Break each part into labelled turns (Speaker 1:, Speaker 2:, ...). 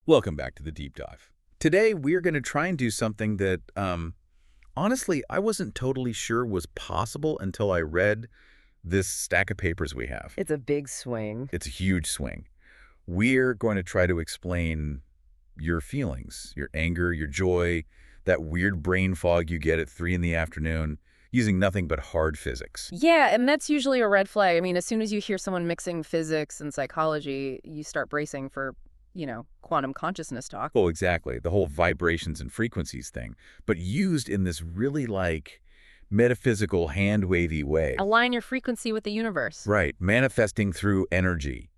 Speaker 1: Welcome back to the Deep Dive. Today, we're going to try and do something that, honestly, I wasn't totally sure was possible until I read this stack of papers we have.
Speaker 2: It's a big swing.
Speaker 1: It's a huge swing. We're going to try to explain your feelings, your anger, your joy, that weird brain fog you get at 3 in the afternoon, using nothing but hard physics.
Speaker 2: Yeah, and that's usually a red flag. I mean, as soon as you hear someone mixing physics and psychology, you start bracing for, quantum consciousness talk.
Speaker 1: Oh, exactly. The whole vibrations and frequencies thing, but used in this really, metaphysical, hand-wavy way.
Speaker 2: Align your frequency with the universe.
Speaker 1: Right, manifesting through energy.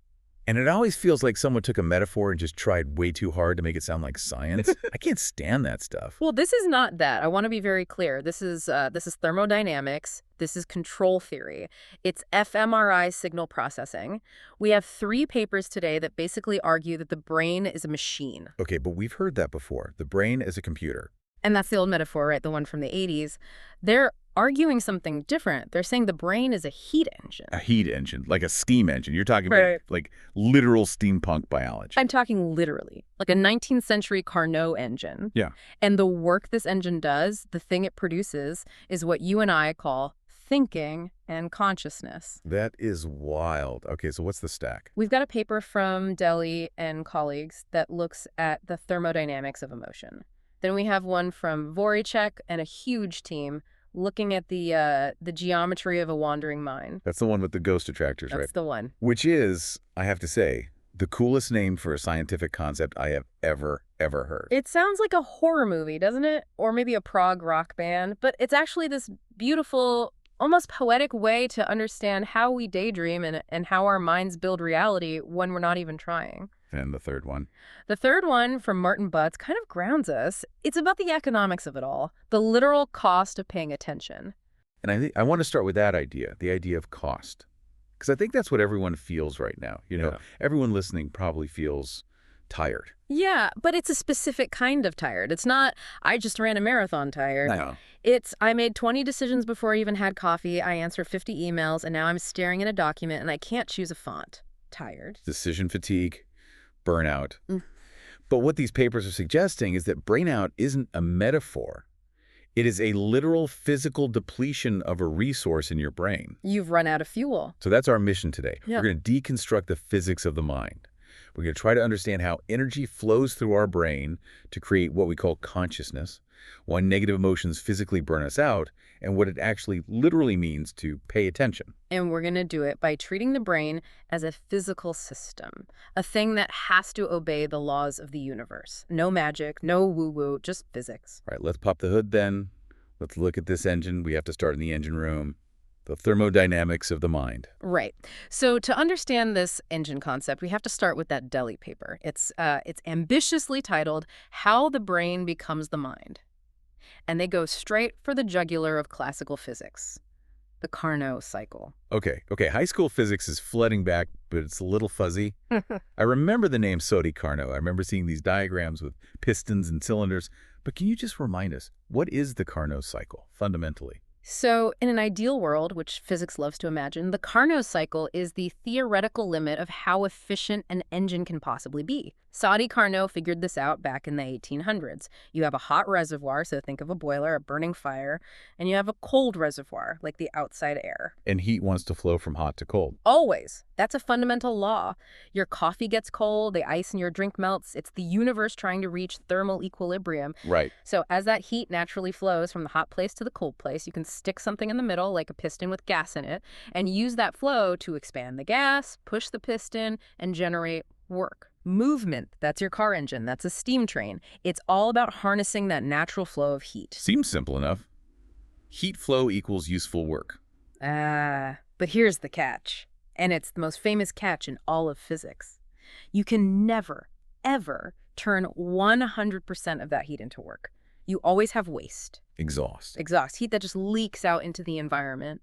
Speaker 1: And it always feels like someone took a metaphor and just tried way too hard to make it sound like science. I can't stand that stuff.
Speaker 2: Well, this is not that. I want to be very clear. This is thermodynamics. This is control theory. It's fMRI signal processing. We have 3 papers today that basically argue that the brain is a machine.
Speaker 1: Okay, but we've heard that before. The brain as a computer.
Speaker 2: And that's the old metaphor, right? The one from the 80s. They're arguing something different. They're saying the brain is a heat engine.
Speaker 1: A heat engine, like a steam engine. You're talking about, literal steampunk biology.
Speaker 2: I'm talking literally, like a 19th century Carnot engine.
Speaker 1: Yeah.
Speaker 2: And the work this engine does, the thing it produces, is what you and I call thinking and consciousness.
Speaker 1: That is wild. Okay, so what's the stack?
Speaker 2: We've got a paper from Delhi and colleagues that looks at the thermodynamics of emotion. Then we have one from Voracek and a huge team looking at the geometry of a wandering mind.
Speaker 1: That's the one with the ghost attractors, right?
Speaker 2: That's the one.
Speaker 1: Which is, I have to say, the coolest name for a scientific concept I have ever heard.
Speaker 2: It sounds like a horror movie, doesn't it? Or maybe a prog rock band. But it's actually this beautiful, almost poetic way to understand how we daydream and how our minds build reality when we're not even trying.
Speaker 1: And the third one?
Speaker 2: The third one from Martin Butts kind of grounds us. It's about the economics of it all, the literal cost of paying attention.
Speaker 1: And I want to start with that idea, the idea of cost. Because I think that's what everyone feels right now. Everyone listening probably feels tired.
Speaker 2: Yeah, but it's a specific kind of tired. It's not, I just ran a marathon tired.
Speaker 1: No.
Speaker 2: It's, I made 20 decisions before I even had coffee, I answered 50 emails, and now I'm staring at a document and I can't choose a font. Tired.
Speaker 1: Decision fatigue. Burnout. But what these papers are suggesting is that brainout isn't a metaphor. It is a literal physical depletion of a resource in your brain.
Speaker 2: You've run out of fuel.
Speaker 1: So that's our mission today.
Speaker 2: Yeah.
Speaker 1: We're going to deconstruct the physics of the mind. We're going to try to understand how energy flows through our brain to create what we call consciousness, why negative emotions physically burn us out, and what it actually literally means to pay attention.
Speaker 2: And we're going to do it by treating the brain as a physical system, a thing that has to obey the laws of the universe. No magic, no woo-woo, just physics.
Speaker 1: All right, let's pop the hood then. Let's look at this engine. We have to start in the engine room. The thermodynamics of the mind.
Speaker 2: Right. So to understand this engine concept, we have to start with that Delhi paper. It's ambitiously titled, How the Brain Becomes the Mind. And they go straight for the jugular of classical physics, the Carnot cycle.
Speaker 1: Okay. High school physics is flooding back, but it's a little fuzzy. I remember the name Sodi Carnot. I remember seeing these diagrams with pistons and cylinders. But can you just remind us, what is the Carnot cycle, fundamentally?
Speaker 2: So in an ideal world, which physics loves to imagine, the Carnot cycle is the theoretical limit of how efficient an engine can possibly be. Sadi Carnot figured this out back in the 1800s. You have a hot reservoir, so think of a boiler, a burning fire, and you have a cold reservoir, like the outside air.
Speaker 1: And heat wants to flow from hot to cold.
Speaker 2: Always. That's a fundamental law. Your coffee gets cold, the ice in your drink melts. It's the universe trying to reach thermal equilibrium.
Speaker 1: Right.
Speaker 2: So as that heat naturally flows from the hot place to the cold place, you can stick something in the middle, like a piston with gas in it, and use that flow to expand the gas, push the piston, and generate work. Movement, that's your car engine, that's a steam train. It's all about harnessing that natural flow of heat.
Speaker 1: Seems simple enough. Heat flow equals useful work.
Speaker 2: But here's the catch. And it's the most famous catch in all of physics. You can never, ever turn 100% of that heat into work. You always have waste.
Speaker 1: Exhaust.
Speaker 2: Heat that just leaks out into the environment.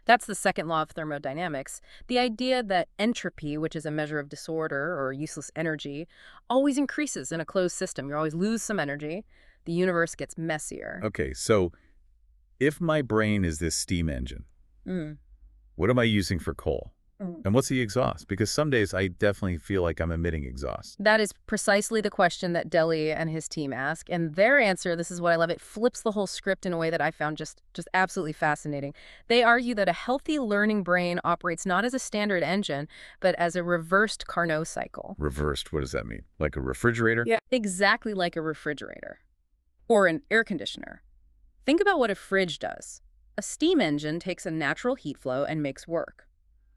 Speaker 2: That's the second law of thermodynamics, the idea that entropy, which is a measure of disorder or useless energy, always increases in a closed system. You always lose some energy. The universe gets messier.
Speaker 1: Okay, so if my brain is this steam engine, what am I using for coal? And what's the exhaust? Because some days I definitely feel like I'm emitting exhaust.
Speaker 2: That is precisely the question that Delhi and his team ask, and their answer, this is what I love, it flips the whole script in a way that I found just absolutely fascinating. They argue that a healthy learning brain operates not as a standard engine, but as a reversed Carnot cycle.
Speaker 1: Reversed, what does that mean? Like a refrigerator?
Speaker 2: Yeah, exactly like a refrigerator or an air conditioner. Think about what a fridge does. A steam engine takes a natural heat flow and makes work.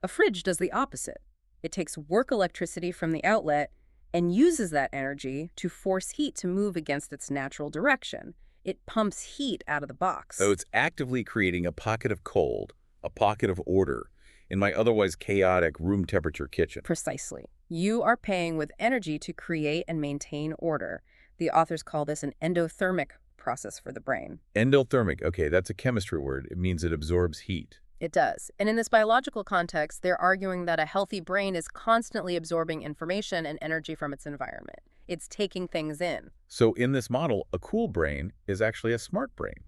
Speaker 2: A fridge does the opposite. It takes work electricity from the outlet and uses that energy to force heat to move against its natural direction. It pumps heat out of the box.
Speaker 1: So it's actively creating a pocket of cold, a pocket of order, in my otherwise chaotic room temperature kitchen.
Speaker 2: Precisely. You are paying with energy to create and maintain order. The authors call this an endothermic process for the brain.
Speaker 1: Endothermic, okay, that's a chemistry word. It means it absorbs heat.
Speaker 2: It does. And in this biological context, they're arguing that a healthy brain is constantly absorbing information and energy from its environment. It's taking things in.
Speaker 1: So in this model, a cool brain is actually a smart brain.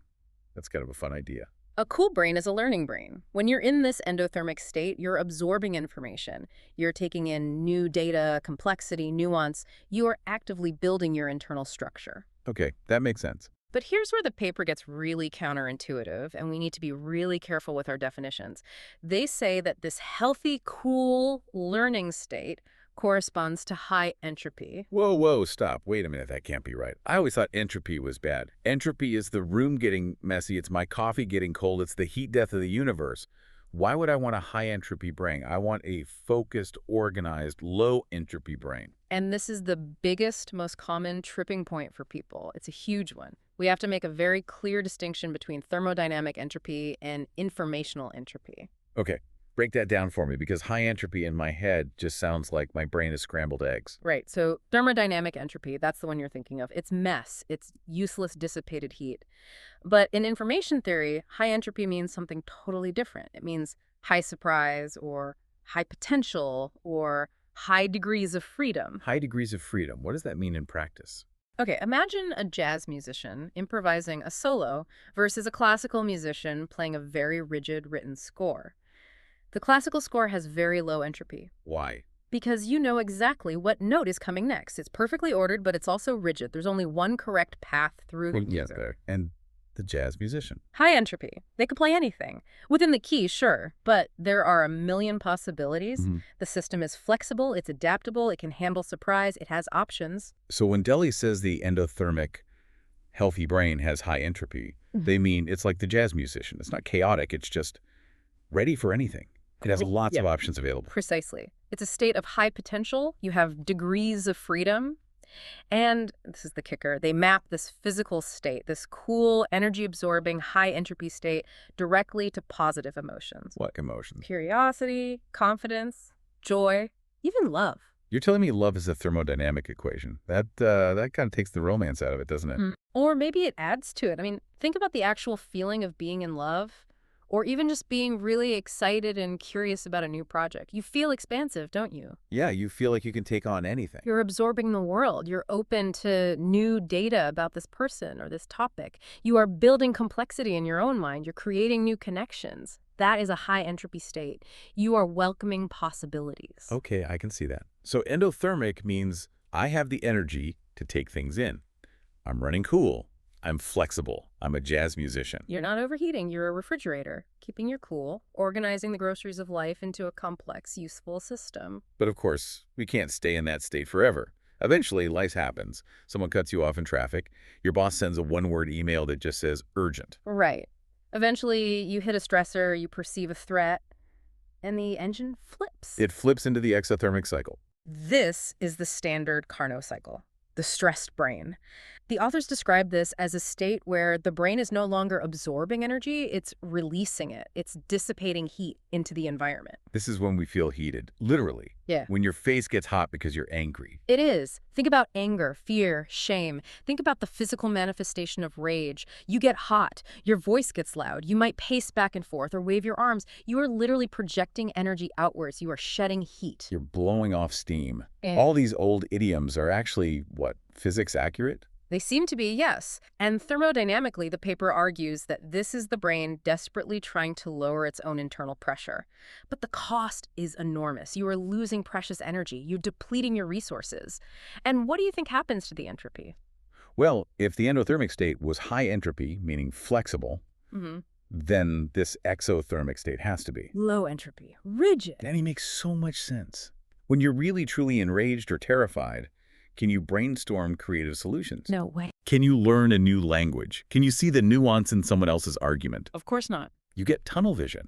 Speaker 1: That's kind of a fun idea.
Speaker 2: A cool brain is a learning brain. When you're in this endothermic state, you're absorbing information. You're taking in new data, complexity, nuance. You are actively building your internal structure.
Speaker 1: Okay, that makes sense.
Speaker 2: But here's where the paper gets really counterintuitive, and we need to be really careful with our definitions. They say that this healthy, cool learning state corresponds to high entropy.
Speaker 1: Whoa, stop. Wait a minute, that can't be right. I always thought entropy was bad. Entropy is the room getting messy, it's my coffee getting cold, it's the heat death of the universe. Why would I want a high entropy brain? I want a focused, organized, low entropy brain.
Speaker 2: And this is the biggest, most common tripping point for people. It's a huge one. We have to make a very clear distinction between thermodynamic entropy and informational entropy.
Speaker 1: Okay, break that down for me, because high entropy in my head just sounds like my brain is scrambled eggs.
Speaker 2: Right, so thermodynamic entropy, that's the one you're thinking of. It's mess. It's useless, dissipated heat. But in information theory, high entropy means something totally different. It means high surprise or high potential or high degrees of freedom.
Speaker 1: High degrees of freedom. What does that mean in practice?
Speaker 2: Okay, imagine a jazz musician improvising a solo versus a classical musician playing a very rigid written score. The classical score has very low entropy
Speaker 1: Why?
Speaker 2: because you know exactly what note is coming next. It's perfectly ordered, but it's also rigid. There's only one correct path through the music.
Speaker 1: there. And the jazz musician.
Speaker 2: High entropy. They could play anything. Within the key, sure, but there are a million possibilities. The system is flexible, it's adaptable, it can handle surprise, it has options.
Speaker 1: So when Delhi says the endothermic healthy brain has high entropy, they mean it's like the jazz musician. It's not chaotic, it's just ready for anything. It has lots of options available.
Speaker 2: Precisely. It's a state of high potential. You have degrees of freedom. And this is the kicker. They map this physical state, this cool, energy-absorbing, high-entropy state, directly to positive emotions.
Speaker 1: What emotions?
Speaker 2: Curiosity, confidence, joy, even love.
Speaker 1: You're telling me love is a thermodynamic equation. That kind of takes the romance out of it, doesn't it?
Speaker 2: Or maybe it adds to it. I mean, think about the actual feeling of being in love. Or even just being really excited and curious about a new project. You feel expansive, don't you?
Speaker 1: Yeah, you feel like you can take on anything.
Speaker 2: You're absorbing the world. You're open to new data about this person or this topic. You are building complexity in your own mind. You're creating new connections. That is a high entropy state. You are welcoming possibilities.
Speaker 1: Okay, I can see that. So endothermic means I have the energy to take things in. I'm running cool. I'm flexible. I'm a jazz musician.
Speaker 2: You're not overheating. You're a refrigerator, keeping your cool, organizing the groceries of life into a complex, useful system.
Speaker 1: But of course, we can't stay in that state forever. Eventually, life happens. Someone cuts you off in traffic. Your boss sends a one-word email that just says urgent.
Speaker 2: Right. Eventually, you hit a stressor, you perceive a threat, and the engine flips.
Speaker 1: It flips into the exothermic cycle.
Speaker 2: This is the standard Carnot cycle, the stressed brain. The authors describe this as a state where the brain is no longer absorbing energy, it's releasing it. It's dissipating heat into the environment.
Speaker 1: This is when we feel heated, literally.
Speaker 2: Yeah.
Speaker 1: When your face gets hot because you're angry.
Speaker 2: It is. Think about anger, fear, shame. Think about the physical manifestation of rage. You get hot. Your voice gets loud. You might pace back and forth or wave your arms. You are literally projecting energy outwards. You are shedding heat.
Speaker 1: You're blowing off steam.
Speaker 2: And
Speaker 1: All these old idioms are actually, what, physics accurate?
Speaker 2: They seem to be, yes. And thermodynamically, the paper argues that this is the brain desperately trying to lower its own internal pressure. But the cost is enormous. You are losing precious energy. You're depleting your resources. And what do you think happens to the entropy?
Speaker 1: Well, if the endothermic state was high entropy, meaning flexible,
Speaker 2: Hmm.
Speaker 1: then this exothermic state has to be.
Speaker 2: Low entropy, rigid.
Speaker 1: That makes so much sense. When you're really truly enraged or terrified, can you brainstorm creative solutions?
Speaker 2: No way.
Speaker 1: Can you learn a new language? Can you see the nuance in someone else's argument?
Speaker 2: Of course not.
Speaker 1: You get tunnel vision.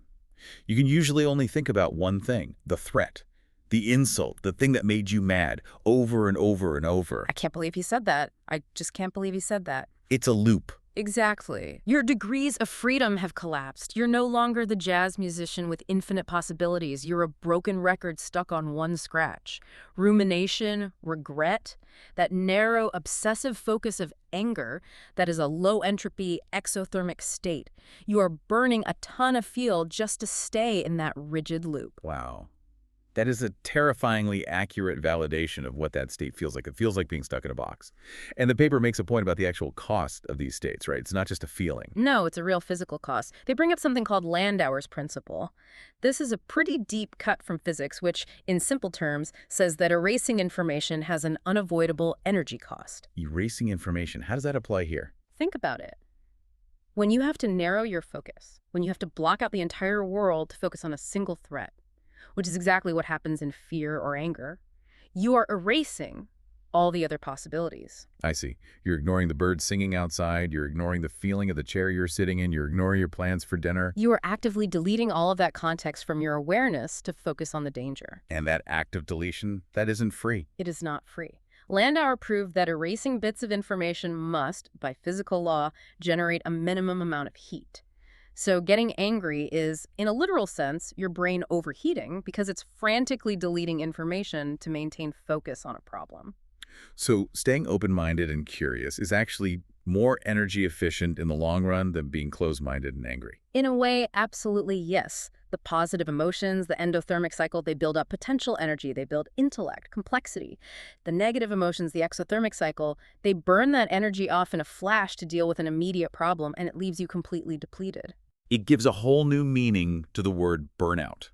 Speaker 1: You can usually only think about one thing, the threat, the insult, the thing that made you mad, over and over and over.
Speaker 2: I can't believe he said that. I just can't believe he said that.
Speaker 1: It's a loop.
Speaker 2: Exactly. Your degrees of freedom have collapsed. You're no longer the jazz musician with infinite possibilities. You're a broken record stuck on one scratch. Rumination, regret, that narrow, obsessive focus of anger that is a low-entropy, exothermic state. You are burning a ton of fuel just to stay in that rigid loop.
Speaker 1: Wow. That is a terrifyingly accurate validation of what that state feels like. It feels like being stuck in a box. And the paper makes a point about the actual cost of these states, right? It's not just a feeling.
Speaker 2: No, it's a real physical cost. They bring up something called Landauer's principle. This is a pretty deep cut from physics, which, in simple terms, says that erasing information has an unavoidable energy cost.
Speaker 1: Erasing information, how does that apply here?
Speaker 2: Think about it. When you have to narrow your focus, when you have to block out the entire world to focus on a single threat, which is exactly what happens in fear or anger, you are erasing all the other possibilities.
Speaker 1: I see. You're ignoring the birds singing outside, you're ignoring the feeling of the chair you're sitting in, you're ignoring your plans for dinner.
Speaker 2: You are actively deleting all of that context from your awareness to focus on the danger.
Speaker 1: And that act of deletion, that isn't free.
Speaker 2: It is not free. Landauer proved that erasing bits of information must, by physical law, generate a minimum amount of heat. So getting angry is, in a literal sense, your brain overheating because it's frantically deleting information to maintain focus on a problem.
Speaker 1: So staying open-minded and curious is actually more energy efficient in the long run than being closed-minded and angry.
Speaker 2: In a way, absolutely yes. The positive emotions, the endothermic cycle, they build up potential energy, they build intellect, complexity. The negative emotions, the exothermic cycle, they burn that energy off in a flash to deal with an immediate problem, and it leaves you completely depleted.
Speaker 1: It gives a whole new meaning to the word burnout.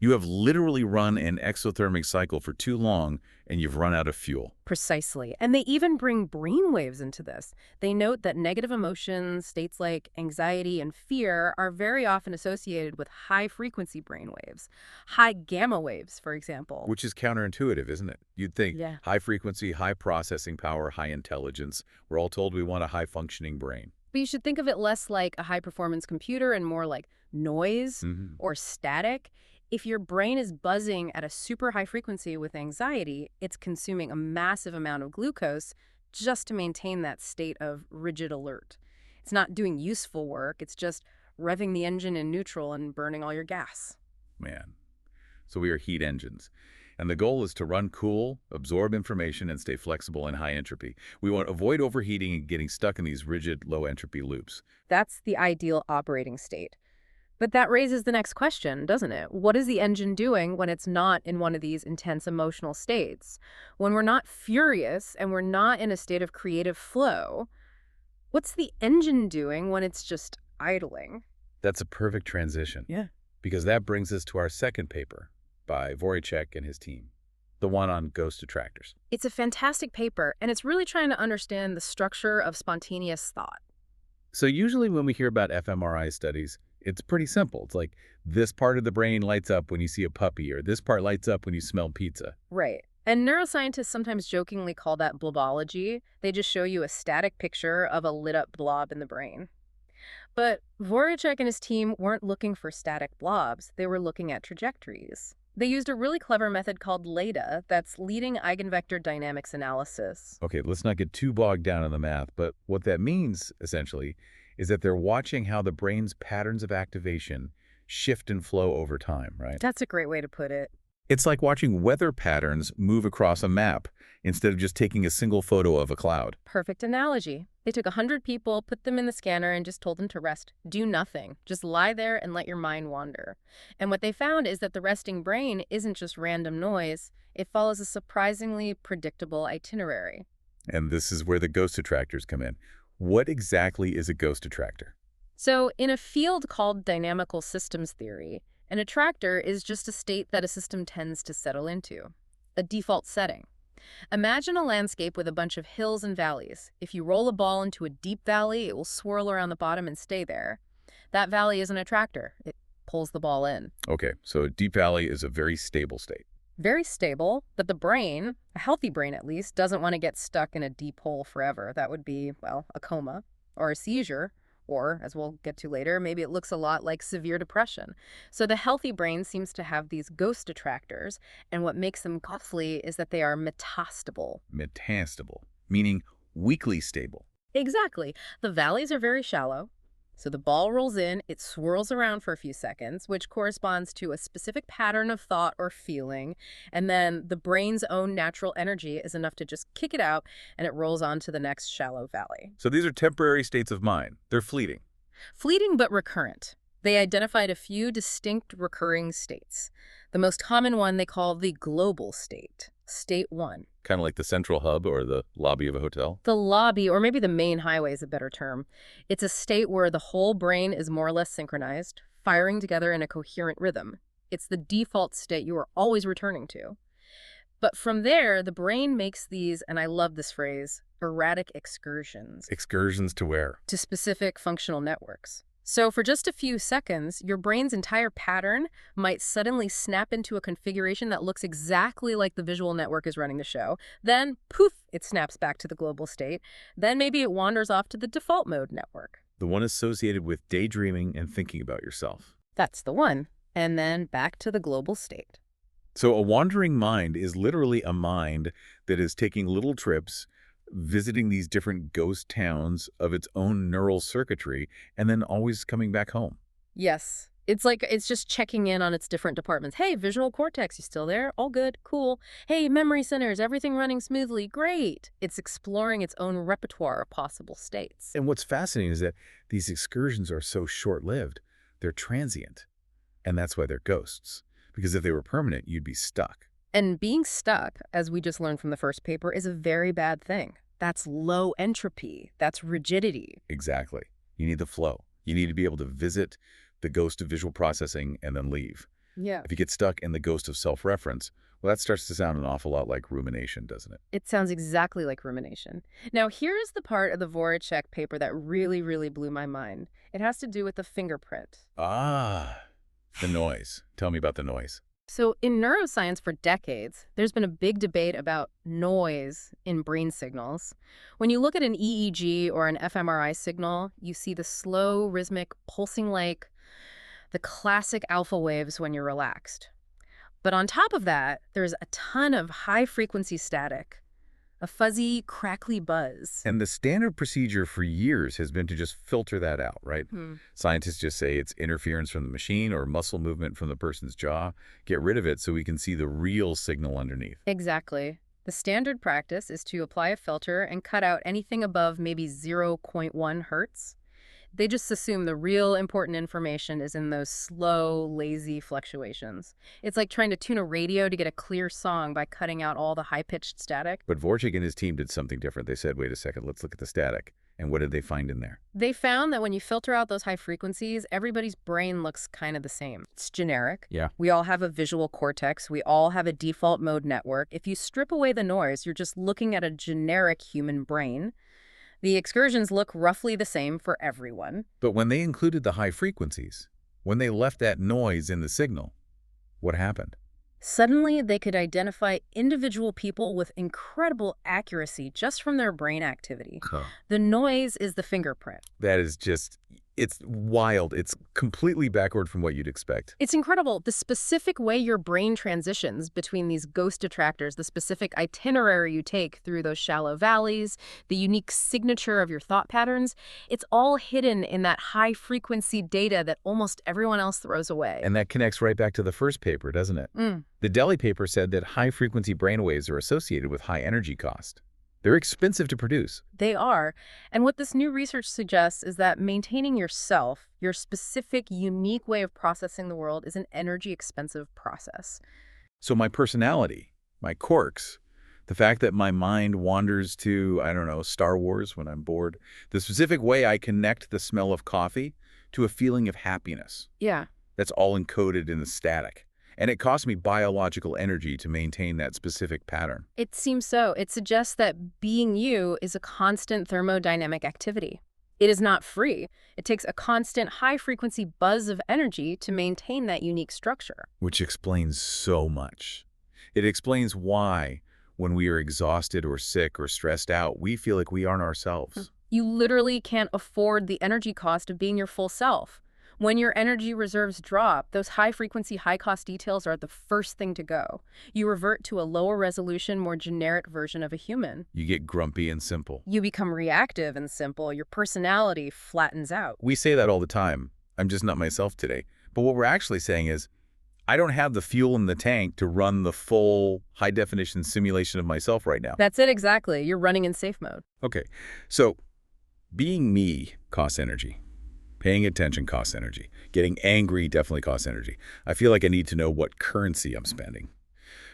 Speaker 1: You have literally run an exothermic cycle for too long, and you've run out of fuel.
Speaker 2: Precisely. And they even bring brain waves into this. They note that negative emotions, states like anxiety and fear, are very often associated with high-frequency brain waves. High gamma waves, for example.
Speaker 1: Which is counterintuitive, isn't it? You'd think
Speaker 2: Yeah.
Speaker 1: high frequency, high processing power, high intelligence. We're all told we want a high-functioning brain.
Speaker 2: But you should think of it less like a high-performance computer and more like noise
Speaker 1: Mm-hmm.
Speaker 2: or static. If your brain is buzzing at a super high frequency with anxiety, it's consuming a massive amount of glucose just to maintain that state of rigid alert. It's not doing useful work, it's just revving the engine in neutral and burning all your gas.
Speaker 1: Man. So we are heat engines. And the goal is to run cool, absorb information, and stay flexible in high entropy. We want to avoid overheating and getting stuck in these rigid, low entropy loops.
Speaker 2: That's the ideal operating state. But that raises the next question, doesn't it? What is the engine doing when it's not in one of these intense emotional states? When we're not furious and we're not in a state of creative flow, what's the engine doing when it's just idling?
Speaker 1: That's a perfect transition.
Speaker 2: Yeah.
Speaker 1: Because that brings us to our second paper by Voracek and his team, the one on ghost attractors.
Speaker 2: It's a fantastic paper, and it's really trying to understand the structure of spontaneous thought.
Speaker 1: So usually when we hear about fMRI studies, it's pretty simple. It's like this part of the brain lights up when you see a puppy, or this part lights up when you smell pizza.
Speaker 2: Right. And neuroscientists sometimes jokingly call that blobology. They just show you a static picture of a lit-up blob in the brain. But Voracek and his team weren't looking for static blobs. They were looking at trajectories. They used a really clever method called LEDA, that's leading eigenvector dynamics analysis.
Speaker 1: Okay, let's not get too bogged down in the math, but what that means, essentially, is that they're watching how the brain's patterns of activation shift and flow over time, right?
Speaker 2: That's a great way to put it.
Speaker 1: It's like watching weather patterns move across a map instead of just taking a single photo of a cloud.
Speaker 2: Perfect analogy. They took 100 people, put them in the scanner, and just told them to rest. Do nothing. Just lie there and let your mind wander. And what they found is that the resting brain isn't just random noise. It follows a surprisingly predictable itinerary.
Speaker 1: And this is where the ghost attractors come in. What exactly is a ghost attractor?
Speaker 2: So in a field called dynamical systems theory, an attractor is just a state that a system tends to settle into, a default setting. Imagine a landscape with a bunch of hills and valleys. If you roll a ball into a deep valley, it will swirl around the bottom and stay there. That valley is an attractor. It pulls the ball in.
Speaker 1: Okay, so a deep valley is a very stable state.
Speaker 2: Very stable, but the brain, a healthy brain at least, doesn't want to get stuck in a deep hole forever. That would be, well, a coma or a seizure, or, as we'll get to later, maybe it looks a lot like severe depression. So the healthy brain seems to have these ghost attractors, and what makes them ghostly is that they are metastable.
Speaker 1: Metastable, meaning weakly stable.
Speaker 2: Exactly. The valleys are very shallow. So the ball rolls in, it swirls around for a few seconds, which corresponds to a specific pattern of thought or feeling, and then the brain's own natural energy is enough to just kick it out, and it rolls on to the next shallow valley.
Speaker 1: So these are temporary states of mind. They're fleeting.
Speaker 2: Fleeting but recurrent. They identified a few distinct recurring states. The most common one they call the global state, state 1.
Speaker 1: Kind of like the central hub or the lobby of a hotel.
Speaker 2: The lobby, or maybe the main highway is a better term. It's a state where the whole brain is more or less synchronized, firing together in a coherent rhythm. It's the default state you are always returning to. But from there, the brain makes these, and I love this phrase, erratic excursions.
Speaker 1: Excursions to where?
Speaker 2: To specific functional networks. So for just a few seconds, your brain's entire pattern might suddenly snap into a configuration that looks exactly like the visual network is running the show. Then, poof, it snaps back to the global state. Then maybe it wanders off to the default mode network.
Speaker 1: The one associated with daydreaming and thinking about yourself.
Speaker 2: That's the one. And then back to the global state.
Speaker 1: So a wandering mind is literally a mind that is taking little trips, visiting these different ghost towns of its own neural circuitry, and then always coming back home.
Speaker 2: Yes. It's like it's just checking in on its different departments. Hey, visual cortex, you still there? All good, cool. Hey, memory centers, everything running smoothly? Great. It's exploring its own repertoire of possible states.
Speaker 1: And what's fascinating is that these excursions are so short-lived. They're transient. And that's why they're ghosts. Because if they were permanent, you'd be stuck.
Speaker 2: And being stuck, as we just learned from the first paper, is a very bad thing. That's low entropy. That's rigidity.
Speaker 1: Exactly. You need the flow. You need to be able to visit the ghost of visual processing and then leave.
Speaker 2: Yeah.
Speaker 1: If you get stuck in the ghost of self-reference, well, that starts to sound an awful lot like rumination, doesn't it?
Speaker 2: It sounds exactly like rumination. Now, here's the part of the Voracek paper that really, really blew my mind. It has to do with the fingerprint.
Speaker 1: Ah, the noise. Tell me about the noise.
Speaker 2: So in neuroscience for decades, there's been a big debate about noise in brain signals. When you look at an EEG or an fMRI signal, you see the slow, rhythmic, pulsing like the classic alpha waves when you're relaxed. But on top of that, there's a ton of high-frequency static, a fuzzy, crackly buzz.
Speaker 1: And the standard procedure for years has been to just filter that out, right? Scientists just say it's interference from the machine or muscle movement from the person's jaw. Get rid of it so we can see the real signal underneath.
Speaker 2: Exactly. The standard practice is to apply a filter and cut out anything above maybe 0.1 hertz. They just assume the real important information is in those slow, lazy fluctuations. It's like trying to tune a radio to get a clear song by cutting out all the high-pitched static.
Speaker 1: But Voracek and his team did something different. They said, wait a second, let's look at the static. And what did they find in there?
Speaker 2: They found that when you filter out those high frequencies, everybody's brain looks kind of the same. It's generic.
Speaker 1: Yeah.
Speaker 2: We all have a visual cortex. We all have a default mode network. If you strip away the noise, you're just looking at a generic human brain. The excursions look roughly the same for everyone.
Speaker 1: But when they included the high frequencies, when they left that noise in the signal, what happened?
Speaker 2: Suddenly, they could identify individual people with incredible accuracy just from their brain activity. The noise is the fingerprint.
Speaker 1: That is just, it's wild. It's completely backward from what you'd expect.
Speaker 2: It's incredible. The specific way your brain transitions between these ghost attractors, the specific itinerary you take through those shallow valleys, the unique signature of your thought patterns, it's all hidden in that high-frequency data that almost everyone else throws away.
Speaker 1: And that connects right back to the first paper, doesn't it? The Delhi paper said that high-frequency brainwaves are associated with high energy cost. They're expensive to produce.
Speaker 2: They are. And what this new research suggests is that maintaining yourself, your specific, unique way of processing the world, is an energy-expensive process.
Speaker 1: So my personality, my quirks, The fact that my mind wanders to, I don't know, Star Wars when I'm bored. The specific way I connect the smell of coffee to a feeling of happiness.
Speaker 2: Yeah.
Speaker 1: That's all encoded in the static. And it costs me biological energy to maintain that specific pattern.
Speaker 2: It seems so. It suggests that being you is a constant thermodynamic activity. It is not free. It takes a constant high-frequency buzz of energy to maintain that unique structure.
Speaker 1: Which explains so much. It explains why, when we are exhausted or sick or stressed out, we feel like we aren't ourselves.
Speaker 2: You literally can't afford the energy cost of being your full self. When your energy reserves drop, those high-frequency, high-cost details are the first thing to go. You revert to a lower-resolution, more generic version of a human.
Speaker 1: You get grumpy and simple.
Speaker 2: You become reactive and simple. Your personality flattens out.
Speaker 1: We say that all the time. I'm just not myself today. But what we're actually saying is, I don't have the fuel in the tank to run the full high-definition simulation of myself right now.
Speaker 2: That's it exactly. You're running in safe mode.
Speaker 1: Okay, so being me costs energy. Paying attention costs energy. Getting angry definitely costs energy. I feel like I need to know what currency I'm spending.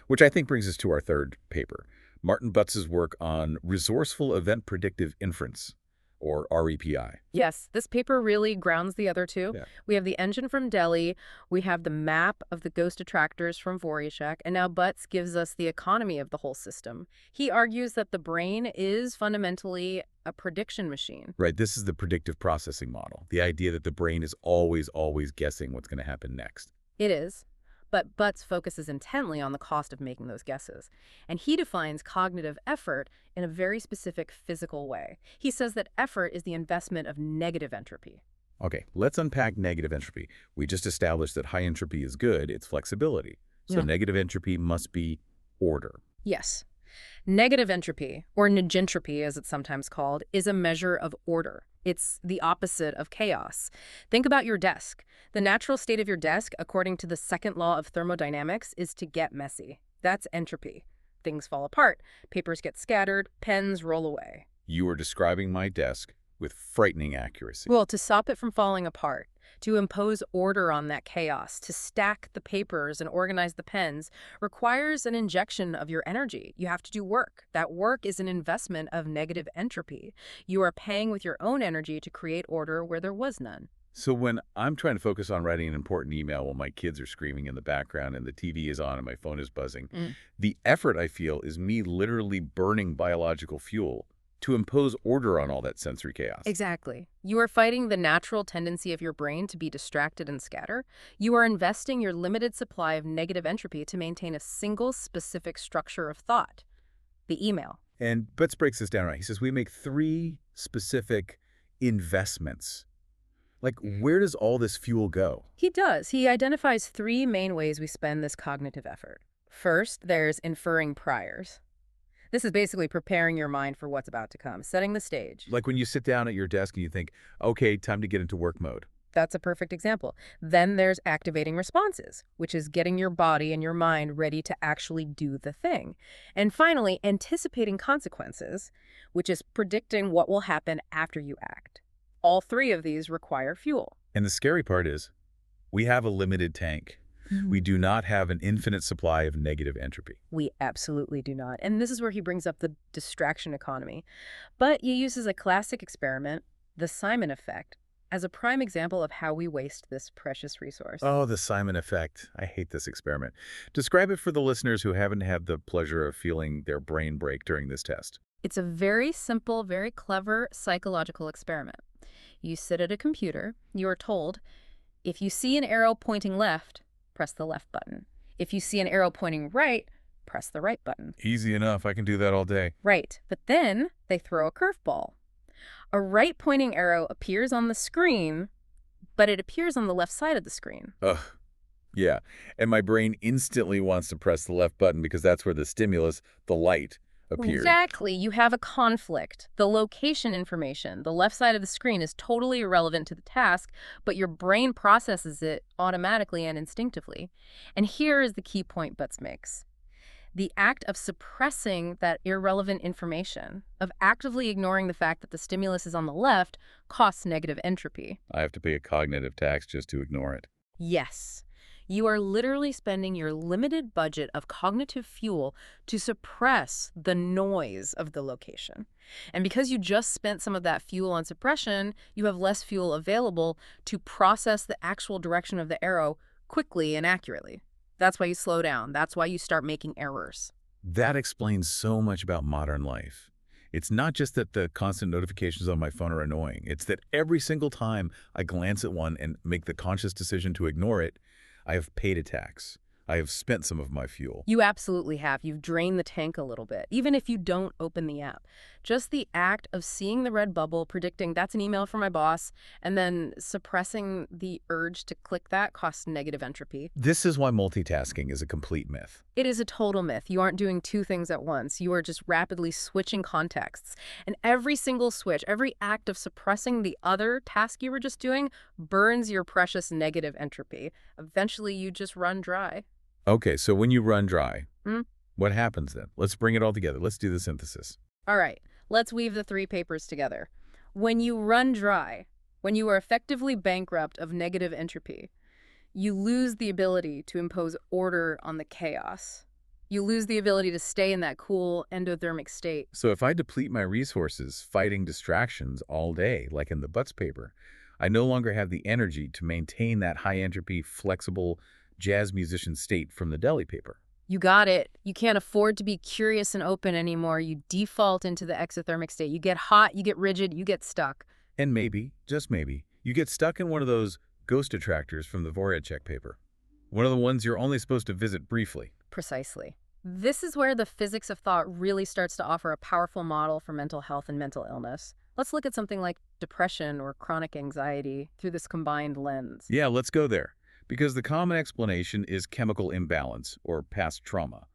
Speaker 1: Which I think brings us to our third paper, Martin Butz's work on resourceful event predictive inference, or REPI.
Speaker 2: Yes, this paper really grounds the other two.
Speaker 1: Yeah.
Speaker 2: We have the engine from Delhi, we have the map of the ghost attractors from Voryachek, and now Butz gives us the economy of the whole system. He argues that the brain is fundamentally a prediction machine.
Speaker 1: Right, this is the predictive processing model, the idea that the brain is always guessing what's going to happen next.
Speaker 2: It is. But Butz focuses intently on the cost of making those guesses. And he defines cognitive effort in a very specific physical way. He says that effort is the investment of negative entropy.
Speaker 1: Okay, let's unpack negative entropy. We just established that high entropy is good, it's flexibility. So
Speaker 2: Yeah.
Speaker 1: negative entropy must be order.
Speaker 2: Yes. Negative entropy, or negentropy as it's sometimes called, is a measure of order. It's the opposite of chaos. Think about your desk. The natural state of your desk, according to the second law of thermodynamics, is to get messy. That's entropy. Things fall apart. Papers get scattered. Pens roll away.
Speaker 1: You are describing my desk with frightening accuracy.
Speaker 2: Well, to stop it from falling apart, to impose order on that chaos, to stack the papers and organize the pens, requires an injection of your energy. You have to do work. That work is an investment of negative entropy. You are paying with your own energy to create order where there was none.
Speaker 1: So when I'm trying to focus on writing an important email while my kids are screaming in the background and the TV is on and my phone is buzzing, the effort I feel is me literally burning biological fuel to impose order on all that sensory chaos.
Speaker 2: Exactly. You are fighting the natural tendency of your brain to be distracted and scatter. You are investing your limited supply of negative entropy to maintain a single specific structure of thought, the email.
Speaker 1: And Butz breaks this down right. He says we make 3 specific investments. Like, where does all this fuel go?
Speaker 2: He does. He identifies 3 main ways we spend this cognitive effort. First, there's inferring priors. This is basically preparing your mind for what's about to come, setting the stage.
Speaker 1: Like when you sit down at your desk and you think, okay, time to get into work mode.
Speaker 2: That's a perfect example. Then there's activating responses, which is getting your body and your mind ready to actually do the thing. And finally, anticipating consequences, which is predicting what will happen after you act. All 3 of these require fuel.
Speaker 1: And the scary part is, we have a limited tank. We do not have an infinite supply of negative entropy.
Speaker 2: We absolutely do not. And this is where he brings up the distraction economy. But he uses a classic experiment, the Simon effect, as a prime example of how we waste this precious resource.
Speaker 1: Oh, the Simon effect. I hate this experiment. Describe it for the listeners who haven't had the pleasure of feeling their brain break during this test.
Speaker 2: It's a very simple, very clever psychological experiment. You sit at a computer. You are told, if you see an arrow pointing left, press the left button. If you see an arrow pointing right, press the right button.
Speaker 1: Easy enough. I can do that all day.
Speaker 2: Right. But then they throw a curveball. A right-pointing arrow appears on the screen, but it appears on the left side of the screen.
Speaker 1: Ugh. Yeah. And my brain instantly wants to press the left button because that's where the stimulus, the light, appeared.
Speaker 2: Exactly. You have a conflict. The location information, the left side of the screen, is totally irrelevant to the task, but your brain processes it automatically and instinctively. And here is the key point Butz makes. The act of suppressing that irrelevant information, of actively ignoring the fact that the stimulus is on the left, costs negative entropy.
Speaker 1: I have to pay a cognitive tax just to ignore it.
Speaker 2: Yes. You are literally spending your limited budget of cognitive fuel to suppress the noise of the location. And because you just spent some of that fuel on suppression, you have less fuel available to process the actual direction of the arrow quickly and accurately. That's why you slow down. That's why you start making errors.
Speaker 1: That explains so much about modern life. It's not just that the constant notifications on my phone are annoying. It's that every single time I glance at one and make the conscious decision to ignore it, I have paid a tax. I have spent some of my fuel.
Speaker 2: You absolutely have. You've drained the tank a little bit, even if you don't open the app. Just the act of seeing the red bubble, predicting that's an email from my boss, and then suppressing the urge to click that costs negative entropy.
Speaker 1: This is why multitasking is a complete myth.
Speaker 2: It is a total myth. You aren't doing two things at once. You are just rapidly switching contexts. And every single switch, every act of suppressing the other task you were just doing burns your precious negative entropy. Eventually, you just run dry.
Speaker 1: Okay, so when you run dry,
Speaker 2: Mm.
Speaker 1: what happens then? Let's bring it all together. Let's do the synthesis.
Speaker 2: All right, let's weave the three papers together. When you run dry, when you are effectively bankrupt of negative entropy, you lose the ability to impose order on the chaos. You lose the ability to stay in that cool endothermic state.
Speaker 1: So if I deplete my resources fighting distractions all day, like in the Butts paper, I no longer have the energy to maintain that high entropy, flexible jazz musician state from the deli paper.
Speaker 2: You got it. You can't afford to be curious and open anymore. You default into the exothermic state. You get hot, you get rigid, you get stuck.
Speaker 1: And maybe, just maybe, you get stuck in one of those ghost attractors from the Voracek paper. One of the ones you're only supposed to visit briefly.
Speaker 2: Precisely. This is where the physics of thought really starts to offer a powerful model for mental health and mental illness. Let's look at something like depression or chronic anxiety through this combined lens.
Speaker 1: Yeah, let's go there. Because the common explanation is chemical imbalance or past trauma.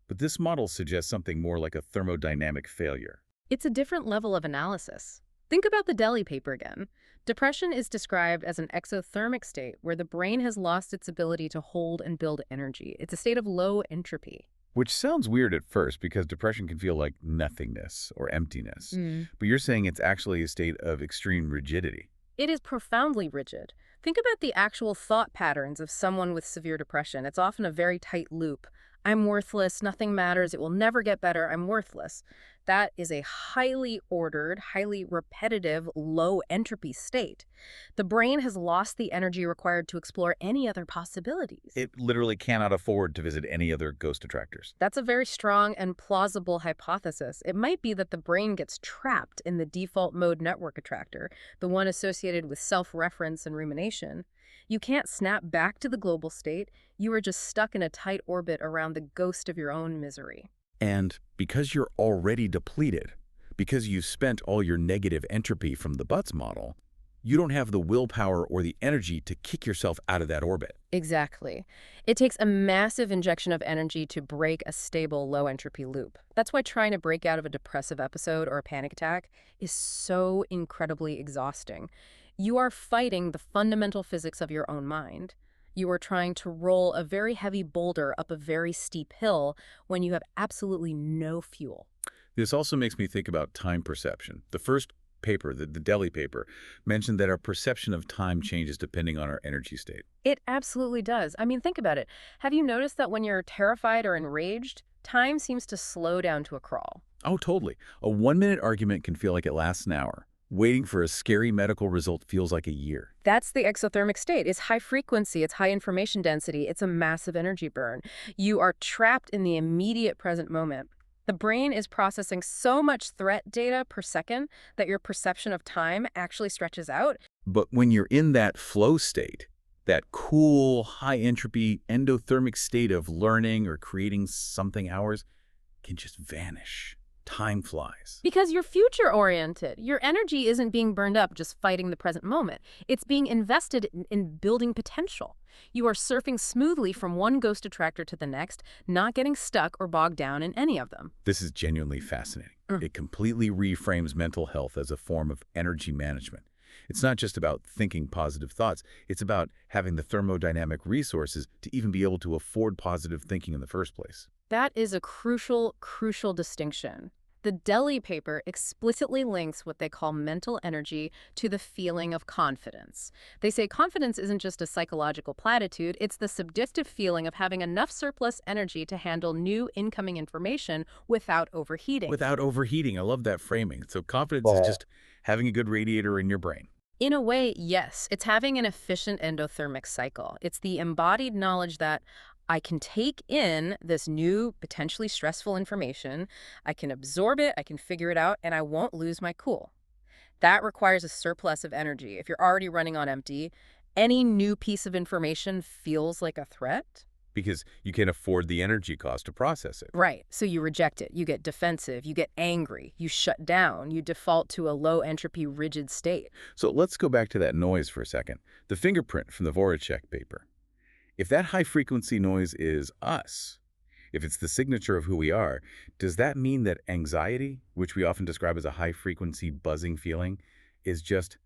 Speaker 1: But this model suggests something more like a thermodynamic failure.
Speaker 2: It's a different level of analysis. Think about the deli paper again. Depression is described as an exothermic state where the brain has lost its ability to hold and build energy. It's a state of low entropy.
Speaker 1: Which sounds weird at first because depression can feel like nothingness or emptiness. But you're saying it's actually a state of extreme rigidity.
Speaker 2: It is profoundly rigid. Think about the actual thought patterns of someone with severe depression. It's often a very tight loop. I'm worthless, nothing matters, it will never get better, I'm worthless. That is a highly ordered, highly repetitive, low entropy state. The brain has lost the energy required to explore any other possibilities.
Speaker 1: It literally cannot afford to visit any other ghost attractors.
Speaker 2: That's a very strong and plausible hypothesis. It might be that the brain gets trapped in the default mode network attractor, the one associated with self-reference and rumination. You can't snap back to the global state. You are just stuck in a tight orbit around the ghost of your own misery.
Speaker 1: And because you're already depleted, because you've spent all your negative entropy from the Butts model, you don't have the willpower or the energy to kick yourself out of that orbit.
Speaker 2: Exactly. It takes a massive injection of energy to break a stable low-entropy loop. That's why trying to break out of a depressive episode or a panic attack is so incredibly exhausting. You are fighting the fundamental physics of your own mind. You are trying to roll a very heavy boulder up a very steep hill when you have absolutely no fuel.
Speaker 1: This also makes me think about time perception. The first paper, the deli paper, mentioned that our perception of time changes depending on our energy state.
Speaker 2: It absolutely does. I mean, think about it. Have you noticed that when you're terrified or enraged, time seems to slow down to a crawl?
Speaker 1: Oh, totally. A 1-minute argument can feel like it lasts an hour. Waiting for a scary medical result feels like a year.
Speaker 2: That's the exothermic state. It's high frequency, it's high information density, it's a massive energy burn. You are trapped in the immediate present moment. The brain is processing so much threat data per second that your perception of time actually stretches out.
Speaker 1: But when you're in that flow state, that cool, high-entropy, endothermic state of learning or creating something ours can just vanish. Time flies.
Speaker 2: Because you're future-oriented. Your energy isn't being burned up just fighting the present moment. It's being invested in building potential. You are surfing smoothly from one ghost attractor to the next, not getting stuck or bogged down in any of them.
Speaker 1: This is genuinely fascinating. It completely reframes mental health as a form of energy management. It's not just about thinking positive thoughts. It's about having the thermodynamic resources to even be able to afford positive thinking in the first place.
Speaker 2: That is a crucial, crucial distinction. The Delhi paper explicitly links what they call mental energy to the feeling of confidence. They say confidence isn't just a psychological platitude, it's the subjective feeling of having enough surplus energy to handle new incoming information without overheating.
Speaker 1: Without overheating. I love that framing. So confidence is
Speaker 3: Well,
Speaker 1: just having a good radiator in your brain.
Speaker 2: In a way, yes, it's having an efficient endothermic cycle. It's the embodied knowledge that I can take in this new, potentially stressful information, I can absorb it, I can figure it out, and I won't lose my cool. That requires a surplus of energy. If you're already running on empty, any new piece of information feels like a threat.
Speaker 1: Because you can't afford the energy cost to process it.
Speaker 2: Right. So you reject it. You get defensive. You get angry. You shut down. You default to a low entropy, rigid state.
Speaker 1: So let's go back to that noise for a second. The fingerprint from the Voracek paper. If that high-frequency noise is us, if it's the signature of who we are, does that mean that anxiety, which we often describe as a high-frequency buzzing feeling, is just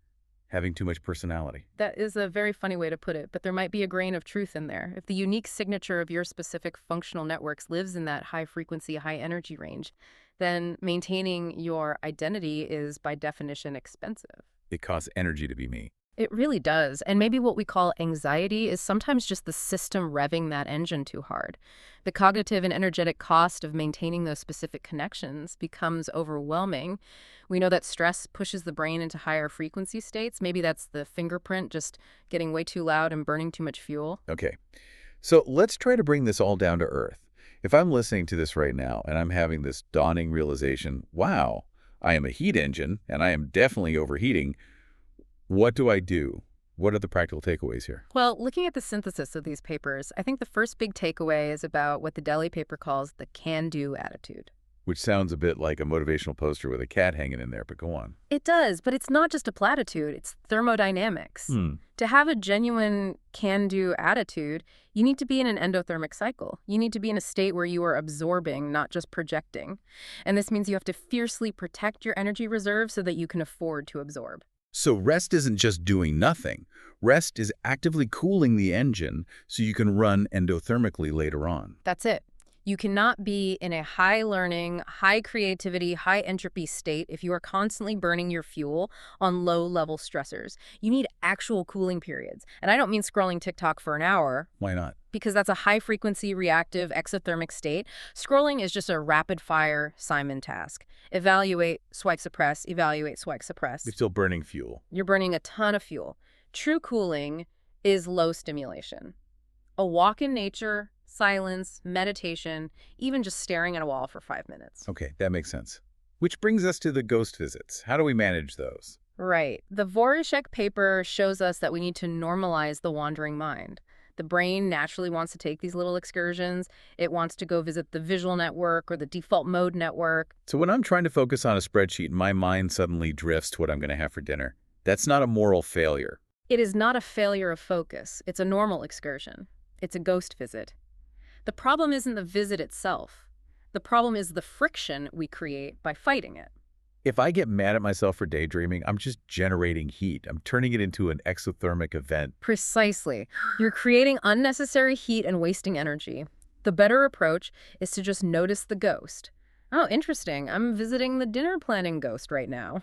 Speaker 1: having too much personality?
Speaker 2: That is a very funny way to put it, but there might be a grain of truth in there. If the unique signature of your specific functional networks lives in that high frequency, high energy range, then maintaining your identity is by definition expensive.
Speaker 1: It costs energy to be me.
Speaker 2: It really does. And maybe what we call anxiety is sometimes just the system revving that engine too hard. The cognitive and energetic cost of maintaining those specific connections becomes overwhelming. We know that stress pushes the brain into higher frequency states. Maybe that's the fingerprint just getting way too loud and burning too much fuel.
Speaker 1: Okay, so let's try to bring this all down to earth. If I'm listening to this right now and I'm having this dawning realization, wow, I am a heat engine and I am definitely overheating, what do I do? What are the practical takeaways here?
Speaker 2: Well, looking at the synthesis of these papers, I think the first big takeaway is about what the Delhi paper calls the can-do attitude.
Speaker 1: Which sounds a bit like a motivational poster with a cat hanging in there, but go on.
Speaker 2: It does, but it's not just a platitude, it's thermodynamics. To have a genuine can-do attitude, you need to be in an endothermic cycle. You need to be in a state where you are absorbing, not just projecting. And this means you have to fiercely protect your energy reserve so that you can afford to absorb.
Speaker 1: So rest isn't just doing nothing. Rest is actively cooling the engine so you can run endothermically later on.
Speaker 2: That's it. You cannot be in a high learning, high creativity, high entropy state if you are constantly burning your fuel on low level stressors. You need actual cooling periods. And I don't mean scrolling TikTok for an hour.
Speaker 1: Why not?
Speaker 2: Because that's a high frequency, reactive, exothermic state. Scrolling is just a rapid fire Simon task. Evaluate, swipe, suppress, evaluate, swipe, suppress.
Speaker 1: You're still burning fuel.
Speaker 2: You're burning a ton of fuel. True cooling is low stimulation. A walk in nature, silence, meditation, even just staring at a wall for 5 minutes.
Speaker 1: Okay, that makes sense. Which brings us to the ghost visits. How do we manage those?
Speaker 2: Right. The Voracek paper shows us that we need to normalize the wandering mind. The brain naturally wants to take these little excursions. It wants to go visit the visual network or the default mode network.
Speaker 1: So when I'm trying to focus on a spreadsheet and my mind suddenly drifts to what I'm going to have for dinner, that's not a moral failure.
Speaker 2: It is not a failure of focus. It's a normal excursion. It's a ghost visit. The problem isn't the visit itself. The problem is the friction we create by fighting it.
Speaker 1: If I get mad at myself for daydreaming, I'm just generating heat. I'm turning it into an exothermic event.
Speaker 2: Precisely. You're creating unnecessary heat and wasting energy. The better approach is to just notice the ghost. Oh, interesting. I'm visiting the dinner planning ghost right now.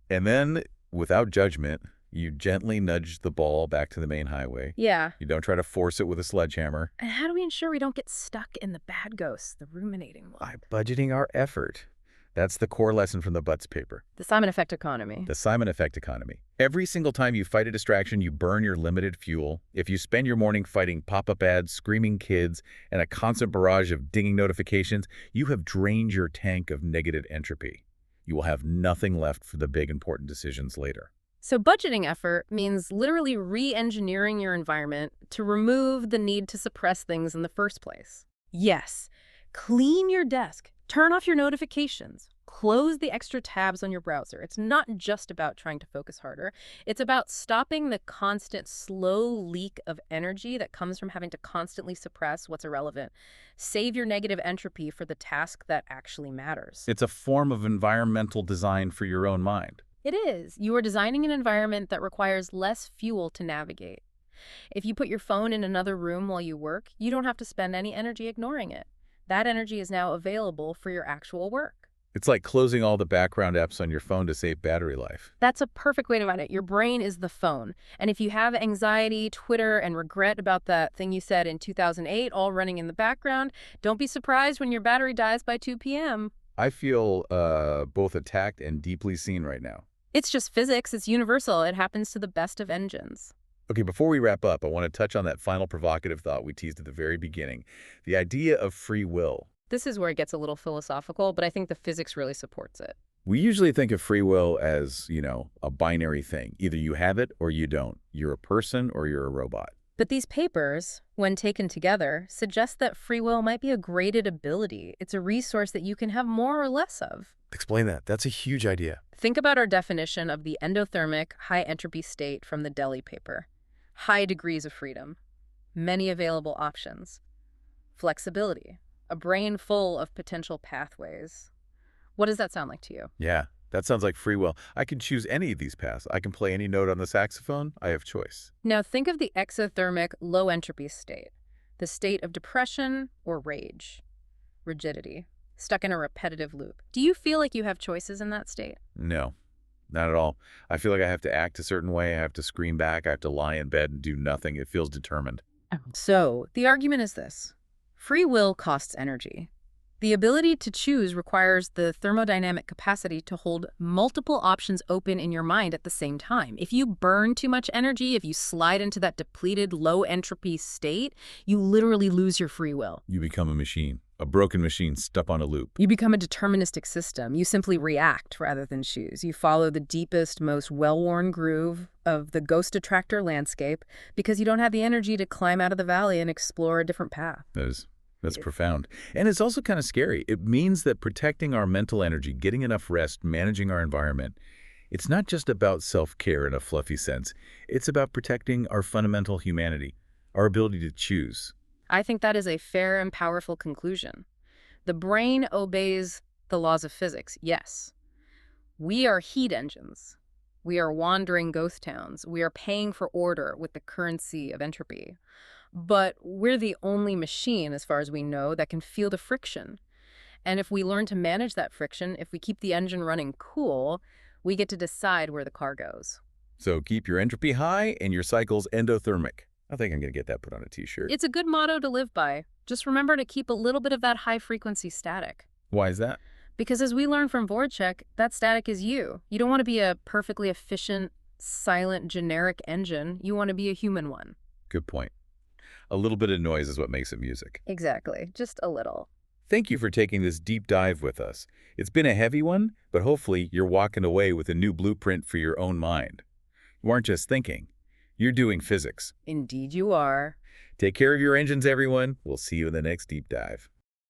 Speaker 1: And then, without judgment, you gently nudge the ball back to the main highway.
Speaker 2: Yeah.
Speaker 1: You don't try to force it with a sledgehammer.
Speaker 2: And how do we ensure we don't get stuck in the bad ghosts, the ruminating one?
Speaker 1: By budgeting our effort. That's the core lesson from the Butts paper.
Speaker 2: The Simon effect economy.
Speaker 1: The Simon effect economy. Every single time you fight a distraction, you burn your limited fuel. If you spend your morning fighting pop-up ads, screaming kids, and a constant barrage of dinging notifications, you have drained your tank of negative entropy. You will have nothing left for the big important decisions later.
Speaker 2: So budgeting effort means literally re-engineering your environment to remove the need to suppress things in the first place. Yes, clean your desk, turn off your notifications, close the extra tabs on your browser. It's not just about trying to focus harder. It's about stopping the constant slow leak of energy that comes from having to constantly suppress what's irrelevant. Save your negative entropy for the task that actually matters.
Speaker 1: It's a form of environmental design for your own mind.
Speaker 2: It is. You are designing an environment that requires less fuel to navigate. If you put your phone in another room while you work, you don't have to spend any energy ignoring it. That energy is now available for your actual work.
Speaker 1: It's like closing all the background apps on your phone to save battery life.
Speaker 2: That's a perfect way to put it. Your brain is the phone. And if you have anxiety, Twitter, and regret about that thing you said in 2008 all running in the background, don't be surprised when your battery dies by 2 p.m.
Speaker 1: I feel both attacked and deeply seen right now.
Speaker 2: It's just physics. It's universal. It happens to the best of engines.
Speaker 1: Okay, before we wrap up, I want to touch on that final provocative thought we teased at the very beginning, the idea of free will.
Speaker 2: This is where it gets a little philosophical, but I think the physics really supports it.
Speaker 1: We usually think of free will as, a binary thing. Either you have it or you don't. You're a person or you're a robot.
Speaker 2: But these papers, when taken together, suggest that free will might be a graded ability. It's a resource that you can have more or less of.
Speaker 1: Explain that. That's a huge idea.
Speaker 2: Think about our definition of the endothermic high-entropy state from the Delhi paper. High degrees of freedom, many available options, flexibility, a brain full of potential pathways. What does that sound like to you?
Speaker 1: Yeah, that sounds like free will. I can choose any of these paths. I can play any note on the saxophone. I have choice.
Speaker 2: Now think of the exothermic low-entropy state, the state of depression or rage, rigidity, stuck in a repetitive loop. Do you feel like you have choices in that state?
Speaker 1: No, not at all. I feel like I have to act a certain way. I have to scream back. I have to lie in bed and do nothing. It feels determined.
Speaker 2: So the argument is this. Free will costs energy. The ability to choose requires the thermodynamic capacity to hold multiple options open in your mind at the same time. If you burn too much energy, if you slide into that depleted low-entropy state, you literally lose your free will.
Speaker 1: You become a machine, a broken machine stuck on a loop.
Speaker 2: You become a deterministic system. You simply react rather than choose. You follow the deepest, most well-worn groove of the ghost attractor landscape because you don't have the energy to climb out of the valley and explore a different path.
Speaker 1: That's profound. And it's also kind of scary. It means that protecting our mental energy, getting enough rest, managing our environment, it's not just about self-care in a fluffy sense. It's about protecting our fundamental humanity, our ability to choose.
Speaker 2: I think that is a fair and powerful conclusion. The brain obeys the laws of physics, yes. We are heat engines. We are wandering ghost towns. We are paying for order with the currency of entropy. But we're the only machine, as far as we know, that can feel the friction. And if we learn to manage that friction, if we keep the engine running cool, we get to decide where the car goes.
Speaker 1: So keep your entropy high and your cycles endothermic. I think I'm going to get that put on a t-shirt.
Speaker 2: It's a good motto to live by. Just remember to keep a little bit of that high-frequency static.
Speaker 1: Why is that?
Speaker 2: Because as we learned from Vorchek, that static is you. You don't want to be a perfectly efficient, silent, generic engine. You want to be a human one.
Speaker 1: Good point. A little bit of noise is what makes it music.
Speaker 2: Exactly. Just a little.
Speaker 1: Thank you for taking this deep dive with us. It's been a heavy one, but hopefully you're walking away with a new blueprint for your own mind. You aren't just thinking. You're doing physics.
Speaker 2: Indeed you are.
Speaker 1: Take care of your engines, everyone. We'll see you in the next deep dive.